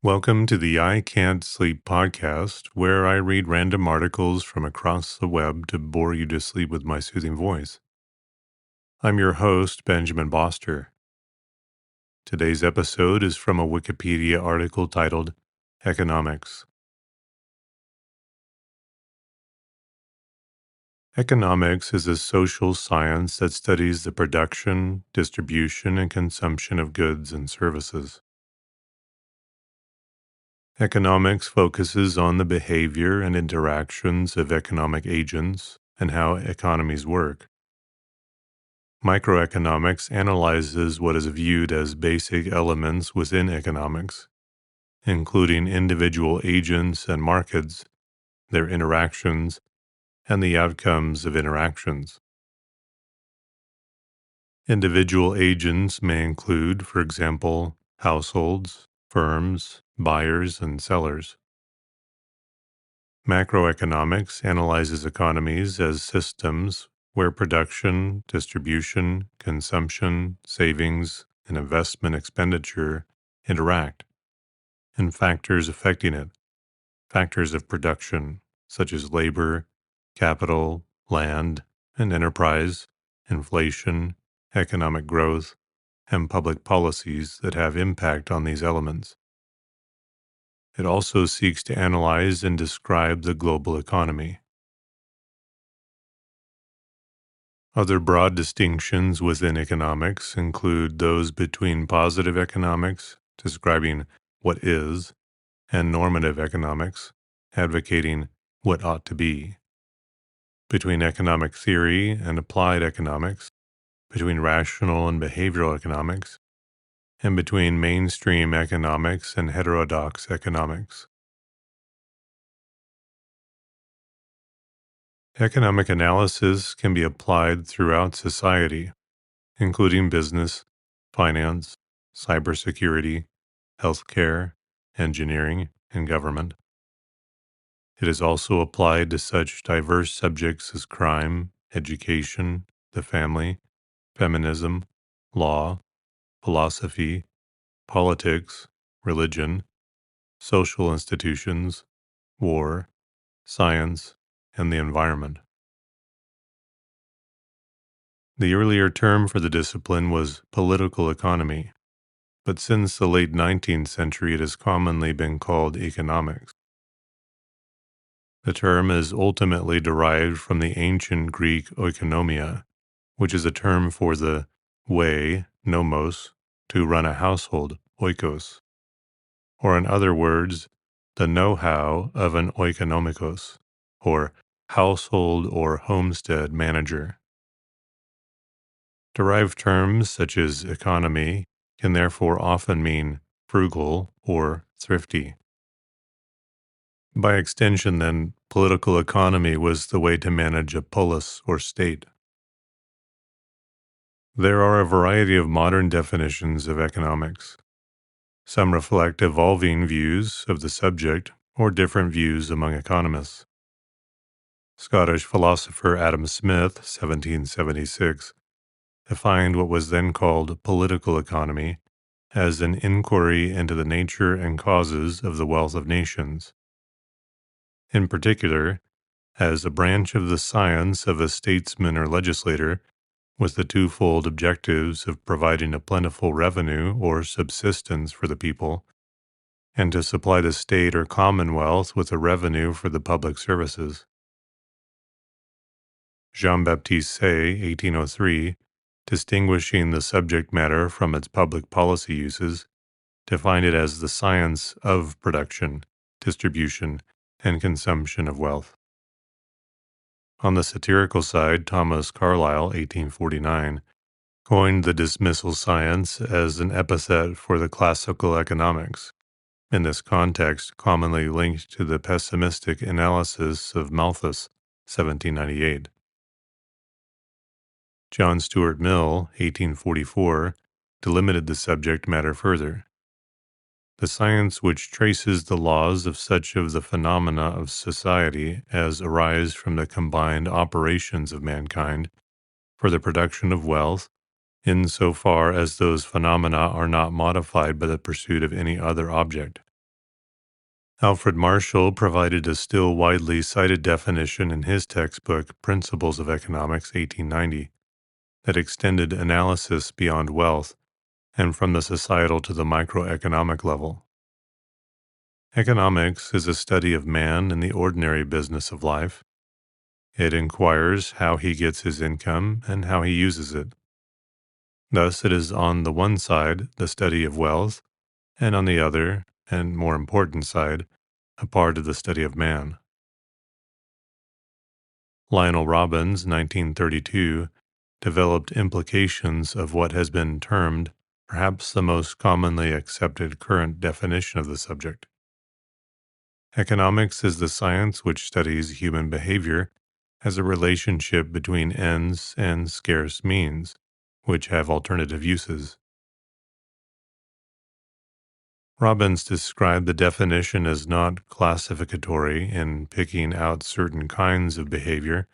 Welcome to the I Can't Sleep podcast, where I read random articles from across the web to bore you to sleep with my soothing voice. I'm your host, Benjamin Boster. Today's episode is from a Wikipedia article titled Economics. Economics is a social science that studies the production, distribution, and consumption of goods and services. Economics focuses on the behavior and interactions of economic agents and how economies work. Microeconomics analyzes what is viewed as basic elements within economics, including individual agents and markets, their interactions, and the outcomes of interactions. Individual agents may include, for example, households, firms, buyers, and sellers. Macroeconomics analyzes economies as systems where production, distribution, consumption, savings, and investment expenditure interact, and factors affecting it, factors of production, such as labor, capital, land, and enterprise, inflation, economic growth, and public policies that have impact on these elements. It also seeks to analyze and describe the global economy. Other broad distinctions within economics include those between positive economics, describing what is, and normative economics, advocating what ought to be, between economic theory and applied economics, between rational and behavioral economics, and between mainstream economics and heterodox economics. Economic analysis can be applied throughout society, including business, finance, cybersecurity, healthcare, engineering, and government. It is also applied to such diverse subjects as crime, education, the family, feminism, law, philosophy, politics, religion, social institutions, war, science, and the environment. The earlier term for the discipline was political economy, but since the late 19th century it has commonly been called economics. The term is ultimately derived from the ancient Greek oikonomia, which is a term for the way, nomos, to run a household, oikos, or in other words, the know-how of an oikonomikos, or household or homestead manager. Derived terms such as economy can therefore often mean frugal or thrifty. By extension, then, political economy was the way to manage a polis or state. There are a variety of modern definitions of economics. Some reflect evolving views of the subject or different views among economists. Scottish philosopher Adam Smith, 1776, defined what was then called political economy as an inquiry into the nature and causes of the wealth of nations. In particular, as a branch of the science of a statesman or legislator, with the twofold objectives of providing a plentiful revenue or subsistence for the people, and to supply the state or commonwealth with a revenue for the public services. Jean-Baptiste Say, 1803, distinguishing the subject matter from its public policy uses, defined it as the science of production, distribution, and consumption of wealth. On the satirical side, Thomas Carlyle, 1849, coined the dismissal science as an epithet for the classical economics, in this context commonly linked to the pessimistic analysis of Malthus, 1798. John Stuart Mill, 1844, delimited the subject matter further. The science which traces the laws of such of the phenomena of society as arise from the combined operations of mankind for the production of wealth, in so far as those phenomena are not modified by the pursuit of any other object. Alfred Marshall provided a still widely cited definition in his textbook, Principles of Economics, 1890, that extended analysis beyond wealth and from the societal to the microeconomic level. Economics is a study of man in the ordinary business of life. It inquires how he gets his income and how he uses it. Thus, it is on the one side the study of wealth, and on the other, and more important side, a part of the study of man. Lionel Robbins, 1932, developed implications of what has been termed perhaps the most commonly accepted current definition of the subject. Economics is the science which studies human behavior as a relationship between ends and scarce means, which have alternative uses. Robbins described the definition as not classificatory in picking out certain kinds of behavior,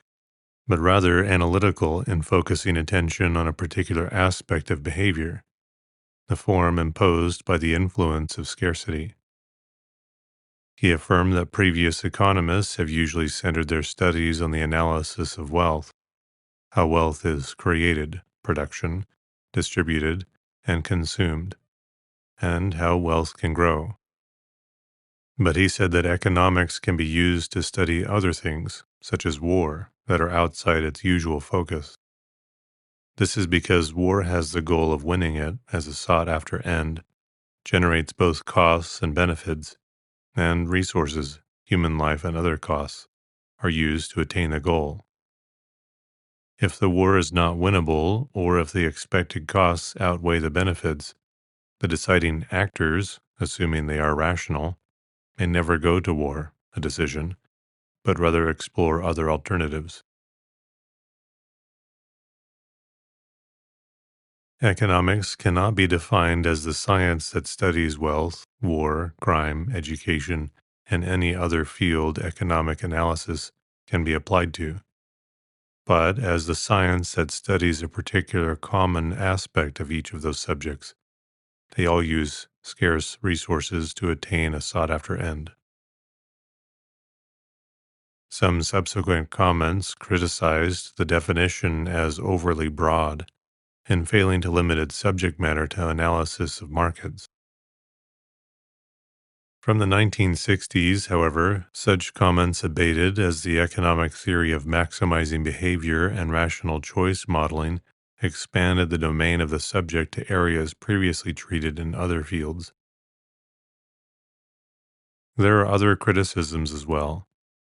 but rather analytical in focusing attention on a particular aspect of behavior, the form imposed by the influence of scarcity. He affirmed that previous economists have usually centered their studies on the analysis of wealth, how wealth is created, production, distributed, and consumed, and how wealth can grow. But he said that economics can be used to study other things, such as war, that are outside its usual focus. This is because war has the goal of winning it as a sought-after end, generates both costs and benefits, and resources, human life and other costs, are used to attain the goal. If the war is not winnable, or if the expected costs outweigh the benefits, the deciding actors, assuming they are rational, may never go to war, a decision, but rather explore other alternatives. Economics cannot be defined as the science that studies wealth, war, crime, education, and any other field economic analysis can be applied to, but as the science that studies a particular common aspect of each of those subjects. They all use scarce resources to attain a sought-after end. Some subsequent comments criticized the definition as overly broad and failing to limit its subject matter to analysis of markets. From the 1960s, however, such comments abated as the economic theory of maximizing behavior and rational choice modeling expanded the domain of the subject to areas previously treated in other fields. There are other criticisms as well,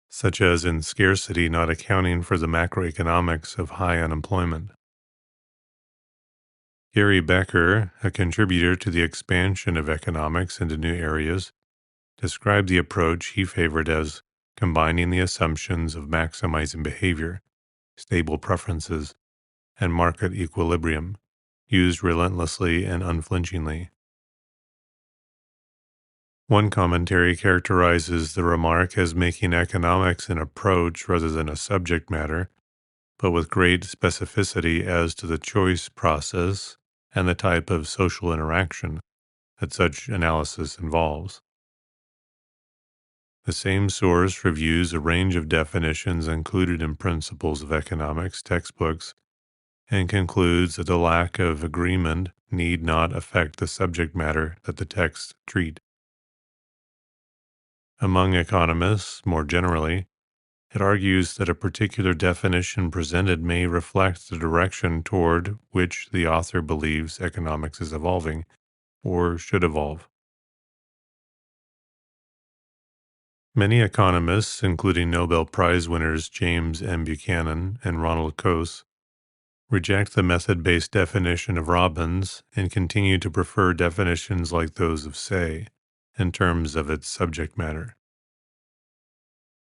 such as in scarcity not accounting for the macroeconomics of high unemployment. Gary Becker, a contributor to the expansion of economics into new areas, described the approach he favored as combining the assumptions of maximizing behavior, stable preferences, and market equilibrium, used relentlessly and unflinchingly. One commentary characterizes the remark as making economics an approach rather than a subject matter, but with great specificity as to the choice process and the type of social interaction that such analysis involves. The same source reviews a range of definitions included in Principles of Economics textbooks and concludes that the lack of agreement need not affect the subject matter that the texts treat. Among economists, more generally, it argues that a particular definition presented may reflect the direction toward which the author believes economics is evolving or should evolve. Many economists, including Nobel Prize winners James M. Buchanan and Ronald Coase, reject the method-based definition of Robbins and continue to prefer definitions like those of Say in terms of its subject matter.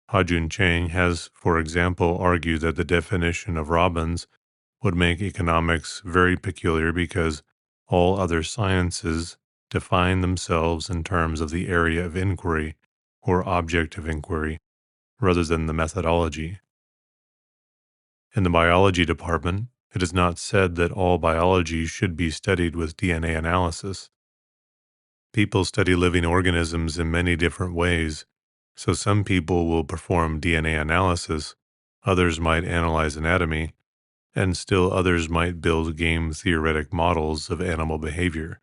Ha-Joon Chang has, for example, argued that the definition of Robbins would make economics very peculiar because all other sciences define themselves in terms of the area of inquiry or object of inquiry rather than the methodology. In the biology department, it is not said that all biology should be studied with DNA analysis. People study living organisms in many different ways, so some people will perform DNA analysis, others might analyze anatomy, and still others might build game theoretic models of animal behavior.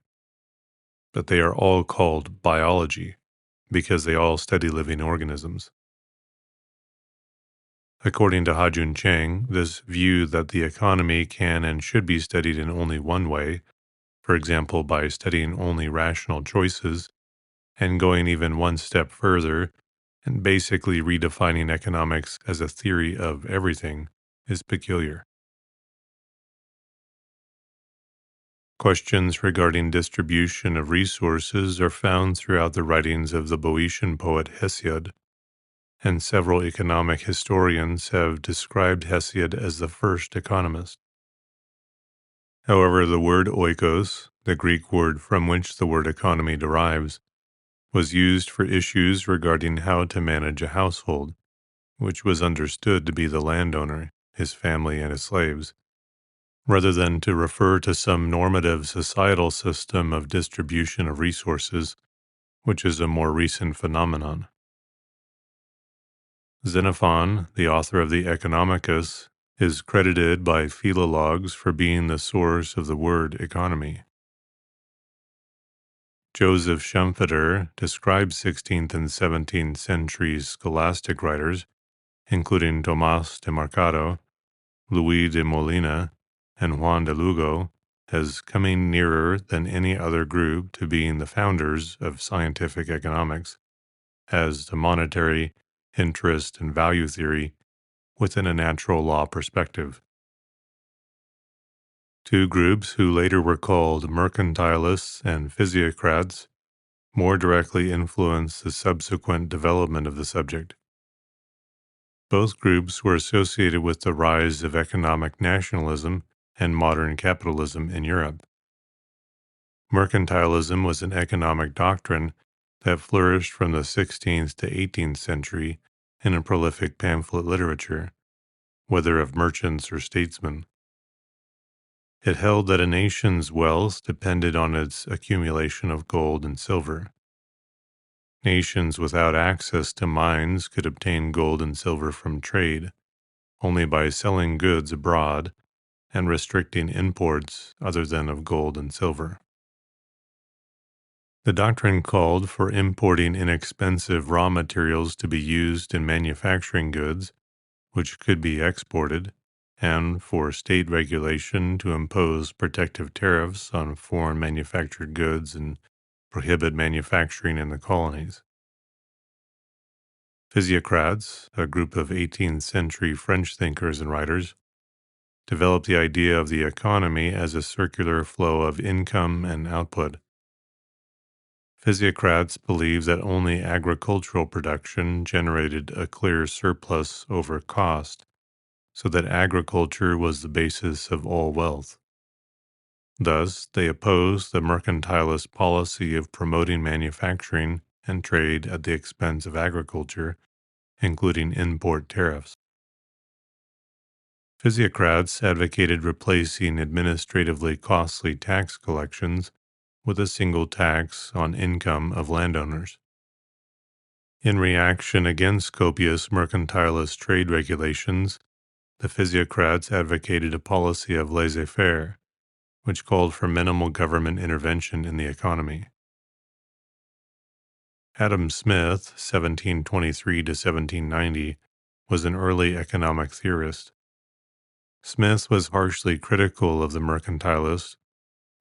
But they are all called biology because they all study living organisms. According to Ha-Joon Chang, this view that the economy can and should be studied in only one way, for example, by studying only rational choices, and going even one step further and basically redefining economics as a theory of everything, is peculiar. Questions regarding distribution of resources are found throughout the writings of the Boeotian poet Hesiod, and several economic historians have described Hesiod as the first economist. However, the word oikos, the Greek word from which the word economy derives, was used for issues regarding how to manage a household, which was understood to be the landowner, his family, and his slaves, rather than to refer to some normative societal system of distribution of resources, which is a more recent phenomenon. Xenophon, the author of the Economicus, is credited by philologues for being the source of the word economy. Joseph Schumpeter describes 16th and 17th century scholastic writers, including Tomás de Mercado, Luis de Molina, and Juan de Lugo, as coming nearer than any other group to being the founders of scientific economics, as to monetary, interest, and value theory within a natural law perspective. Two groups who later were called mercantilists and physiocrats more directly influenced the subsequent development of the subject. Both groups were associated with the rise of economic nationalism and modern capitalism in Europe. Mercantilism was an economic doctrine that flourished from the 16th to 18th century in a prolific pamphlet literature, whether of merchants or statesmen. It held that a nation's wealth depended on its accumulation of gold and silver. Nations without access to mines could obtain gold and silver from trade only by selling goods abroad and restricting imports other than of gold and silver. The doctrine called for importing inexpensive raw materials to be used in manufacturing goods, which could be exported, and for state regulation to impose protective tariffs on foreign manufactured goods and prohibit manufacturing in the colonies. Physiocrats, a group of 18th century French thinkers and writers, developed the idea of the economy as a circular flow of income and output. Physiocrats believed that only agricultural production generated a clear surplus over cost, so that agriculture was the basis of all wealth. Thus, they opposed the mercantilist policy of promoting manufacturing and trade at the expense of agriculture, including import tariffs. Physiocrats advocated replacing administratively costly tax collections with a single tax on income of landowners. In reaction against copious mercantilist trade regulations, the physiocrats advocated a policy of laissez-faire, which called for minimal government intervention in the economy. Adam Smith, 1723 to 1790, was an early economic theorist. Smith was harshly critical of the mercantilists,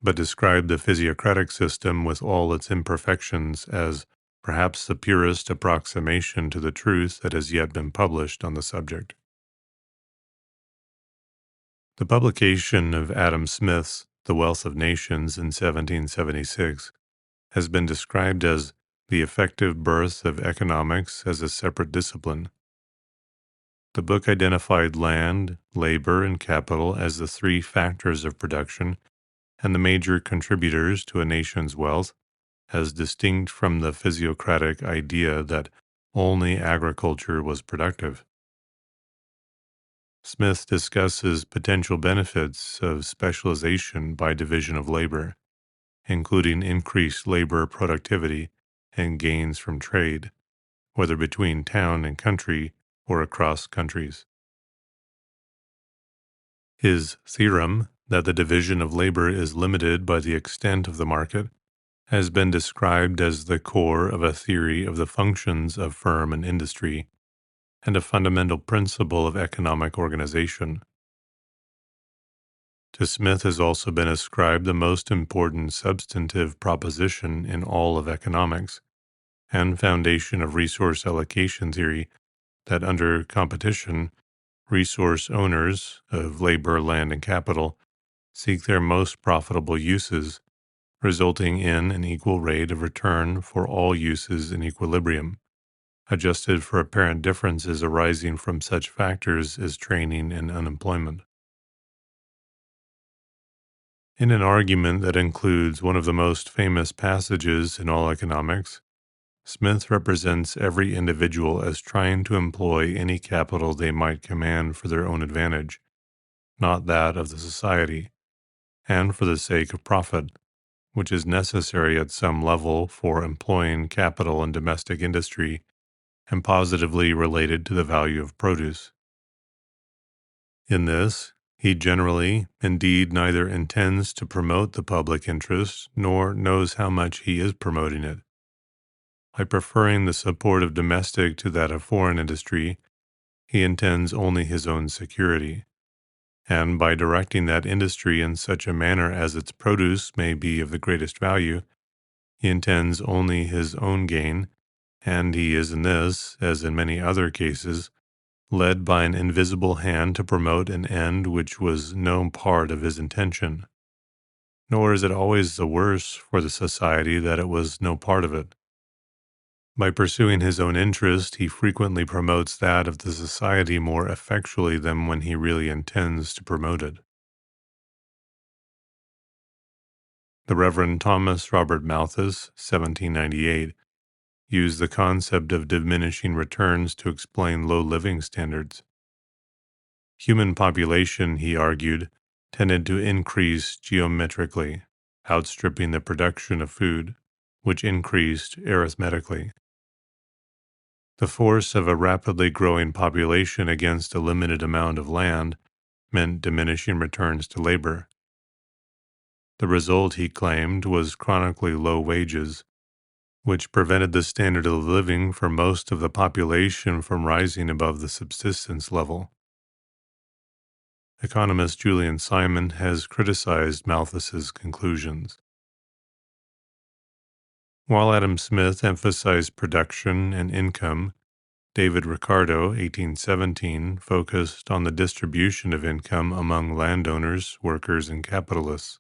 but described the physiocratic system with all its imperfections as perhaps the purest approximation to the truth that has yet been published on the subject. The publication of Adam Smith's The Wealth of Nations in 1776 has been described as the effective birth of economics as a separate discipline. The book identified land, labor, and capital as the three factors of production and the major contributors to a nation's wealth, as distinct from the physiocratic idea that only agriculture was productive. Smith discusses potential benefits of specialization by division of labor, including increased labor productivity and gains from trade, whether between town and country or across countries. His theorem that the division of labor is limited by the extent of the market has been described as the core of a theory of the functions of firm and industry and a fundamental principle of economic organization. To Smith has also been ascribed the most important substantive proposition in all of economics and foundation of resource allocation theory that under competition, resource owners of labor, land, and capital seek their most profitable uses, resulting in an equal rate of return for all uses in equilibrium, adjusted for apparent differences arising from such factors as training and unemployment. In an argument that includes one of the most famous passages in all economics, Smith represents every individual as trying to employ any capital they might command for their own advantage, not that of the society, and for the sake of profit, which is necessary at some level for employing capital in domestic industry and positively related to the value of produce. In this, he generally, indeed, neither intends to promote the public interest nor knows how much he is promoting it. By preferring the support of domestic to that of foreign industry, he intends only his own security, and by directing that industry in such a manner as its produce may be of the greatest value, he intends only his own gain, and he is in this, as in many other cases, led by an invisible hand to promote an end which was no part of his intention. Nor is it always the worse for the society that it was no part of it. By pursuing his own interest, he frequently promotes that of the society more effectually than when he really intends to promote it. The Reverend Thomas Robert Malthus, 1798, used the concept of diminishing returns to explain low living standards. Human population, he argued, tended to increase geometrically, outstripping the production of food, which increased arithmetically. The force of a rapidly growing population against a limited amount of land meant diminishing returns to labor. The result, he claimed, was chronically low wages, which prevented the standard of living for most of the population from rising above the subsistence level. Economist Julian Simon has criticized Malthus's conclusions. While Adam Smith emphasized production and income, David Ricardo, 1817, focused on the distribution of income among landowners, workers, and capitalists.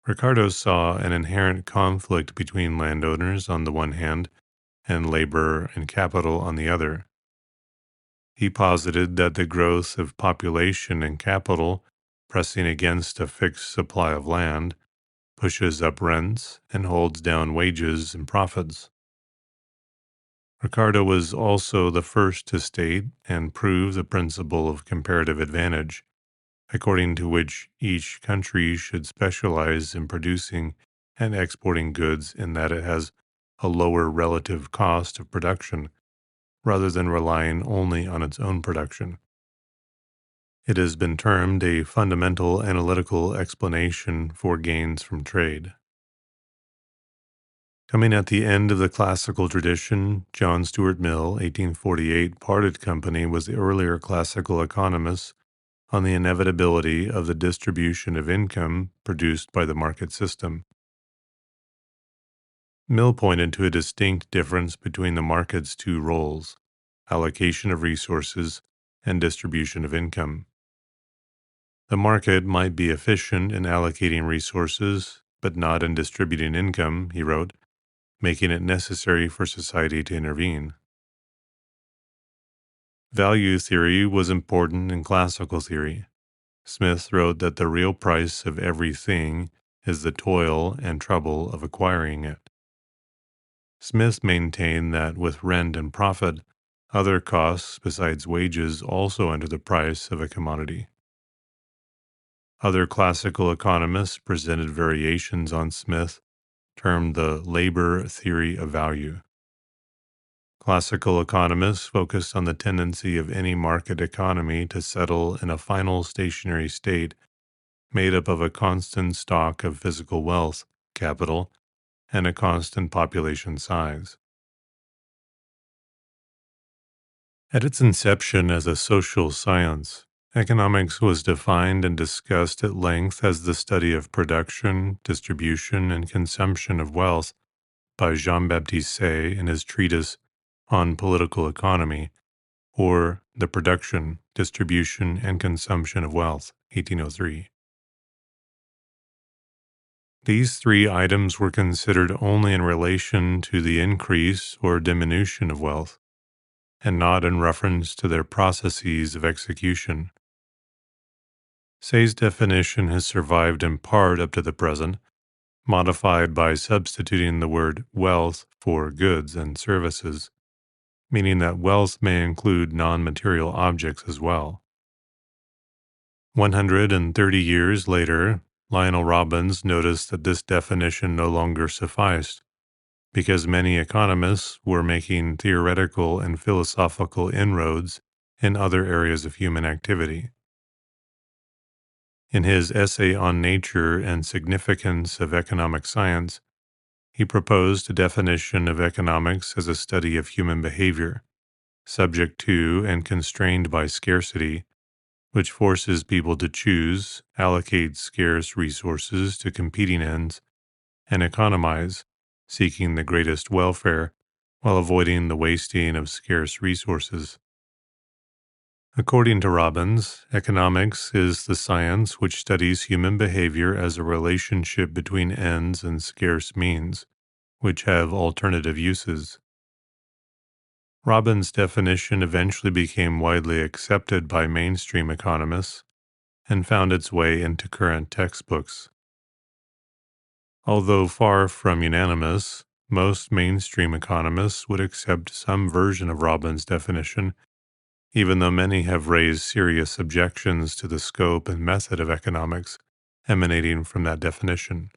Ricardo saw an inherent conflict between landowners on the one hand and labor and capital on the other. He posited that the growth of population and capital, pressing against a fixed supply of land, pushes up rents and holds down wages and profits. Ricardo was also the first to state and prove the principle of comparative advantage, according to which each country should specialize in producing and exporting goods in that it has a lower relative cost of production, rather than relying only on its own production. It has been termed a fundamental analytical explanation for gains from trade. Coming at the end of the classical tradition, John Stuart Mill, 1848, parted company with the earlier classical economists on the inevitability of the distribution of income produced by the market system. Mill pointed to a distinct difference between the market's two roles, allocation of resources and distribution of income. The market might be efficient in allocating resources, but not in distributing income, he wrote, making it necessary for society to intervene. Value theory was important in classical theory. Smith wrote that the real price of everything is the toil and trouble of acquiring it. Smith maintained that with rent and profit, other costs besides wages also enter the price of a commodity. Other classical economists presented variations on Smith, termed the labor theory of value. Classical economists focused on the tendency of any market economy to settle in a final stationary state made up of a constant stock of physical wealth, capital, and a constant population size. At its inception as a social science, economics was defined and discussed at length as the study of production, distribution, and consumption of wealth by Jean-Baptiste Say in his treatise on political economy, or The Production, Distribution, and Consumption of Wealth, 1803. These three items were considered only in relation to the increase or diminution of wealth, and not in reference to their processes of execution. Say's definition has survived in part up to the present, modified by substituting the word wealth for goods and services, meaning that wealth may include non-material objects as well. 130 years later, Lionel Robbins noticed that this definition no longer sufficed, because many economists were making theoretical and philosophical inroads in other areas of human activity. In his essay on nature and significance of economic science, he proposed a definition of economics as a study of human behavior, subject to and constrained by scarcity, which forces people to choose, allocate scarce resources to competing ends, and economize, seeking the greatest welfare while avoiding the wasting of scarce resources. According to Robbins, economics is the science which studies human behavior as a relationship between ends and scarce means, which have alternative uses. Robbins' definition eventually became widely accepted by mainstream economists and found its way into current textbooks. Although far from unanimous, most mainstream economists would accept some version of Robbins' definition, even though many have raised serious objections to the scope and method of economics emanating from that definition.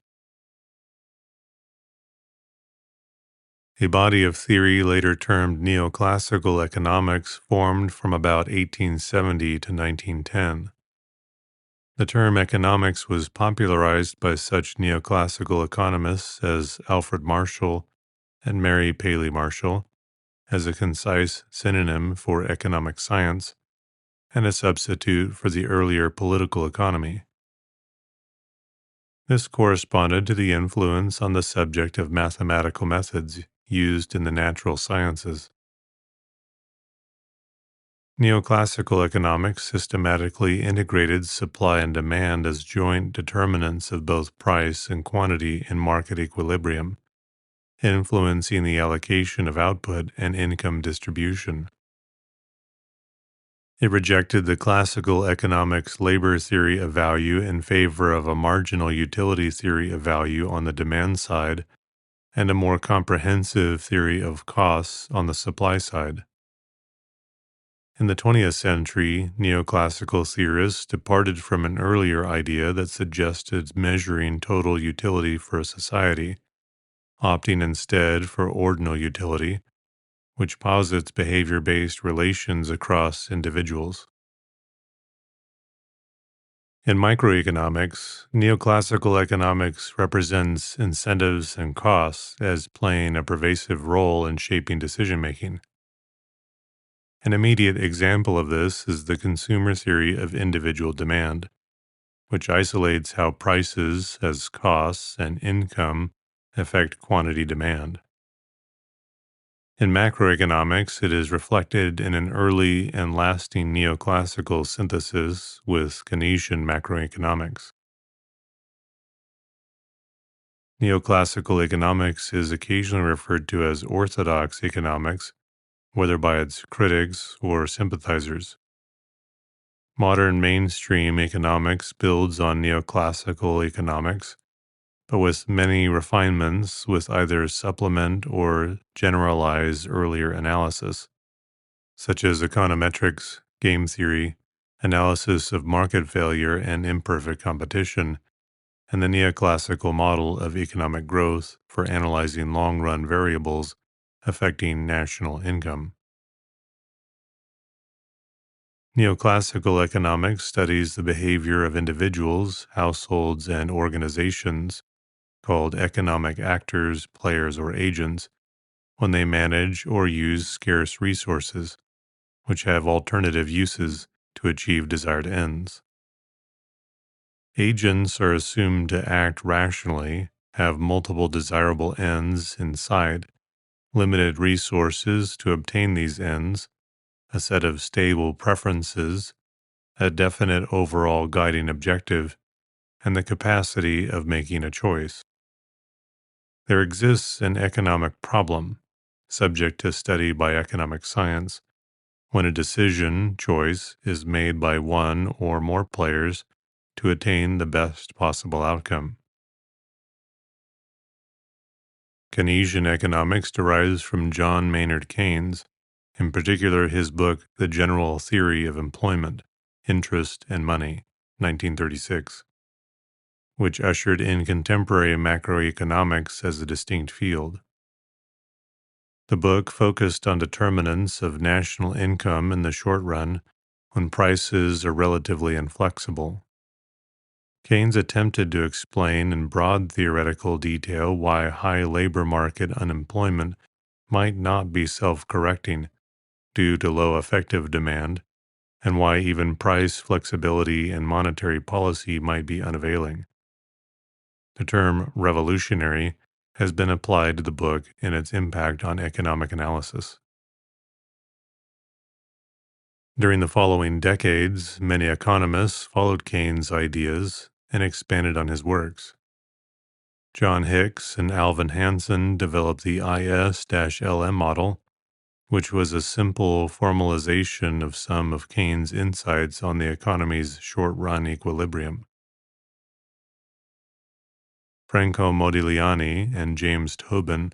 A body of theory later termed neoclassical economics formed from about 1870 to 1910. The term economics was popularized by such neoclassical economists as Alfred Marshall and Mary Paley Marshall as a concise synonym for economic science and a substitute for the earlier political economy. This corresponded to the influence on the subject of mathematical methods used in the natural sciences. Neoclassical economics systematically integrated supply and demand as joint determinants of both price and quantity in market equilibrium, influencing the allocation of output and income distribution. It rejected the classical economics labor theory of value in favor of a marginal utility theory of value on the demand side and a more comprehensive theory of costs on the supply side. In the 20th century, neoclassical theorists departed from an earlier idea that suggested measuring total utility for a society, opting instead for ordinal utility, which posits behavior-based relations across individuals. In microeconomics, neoclassical economics represents incentives and costs as playing a pervasive role in shaping decision-making. An immediate example of this is the consumer theory of individual demand, which isolates how prices as costs and income affect quantity demand. In macroeconomics, it is reflected in an early and lasting neoclassical synthesis with Keynesian macroeconomics. Neoclassical economics is occasionally referred to as orthodox economics, whether by its critics or sympathizers. Modern mainstream economics builds on neoclassical economics, but with many refinements with either supplement or generalize earlier analysis, such as econometrics, game theory, analysis of market failure and imperfect competition, and the neoclassical model of economic growth for analyzing long-run variables affecting national income. Neoclassical economics studies the behavior of individuals, households, and organizations, called economic actors, players, or agents, when they manage or use scarce resources, which have alternative uses to achieve desired ends. Agents are assumed to act rationally, have multiple desirable ends in sight, limited resources to obtain these ends, a set of stable preferences, a definite overall guiding objective, and the capacity of making a choice. There exists an economic problem, subject to study by economic science, when a decision choice is made by one or more players to attain the best possible outcome. Keynesian economics derives from John Maynard Keynes, in particular his book The General Theory of Employment, Interest, and Money, 1936, which ushered in contemporary macroeconomics as a distinct field. The book focused on determinants of national income in the short run when prices are relatively inflexible. Keynes attempted to explain in broad theoretical detail why high labor market unemployment might not be self-correcting due to low effective demand, and why even price flexibility and monetary policy might be unavailing. The term revolutionary has been applied to the book in its impact on economic analysis. During the following decades, many economists followed Keynes' ideas and expanded on his works. John Hicks and Alvin Hansen developed the IS-LM model, which was a simple formalization of some of Keynes' insights on the economy's short-run equilibrium. Franco Modigliani and James Tobin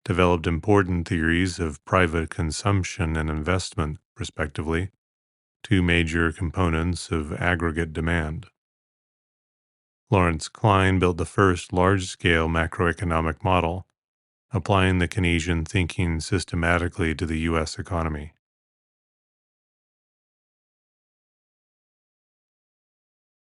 developed important theories of private consumption and investment, respectively, two major components of aggregate demand. Lawrence Klein built the first large-scale macroeconomic model, applying the Keynesian thinking systematically to the U.S. economy.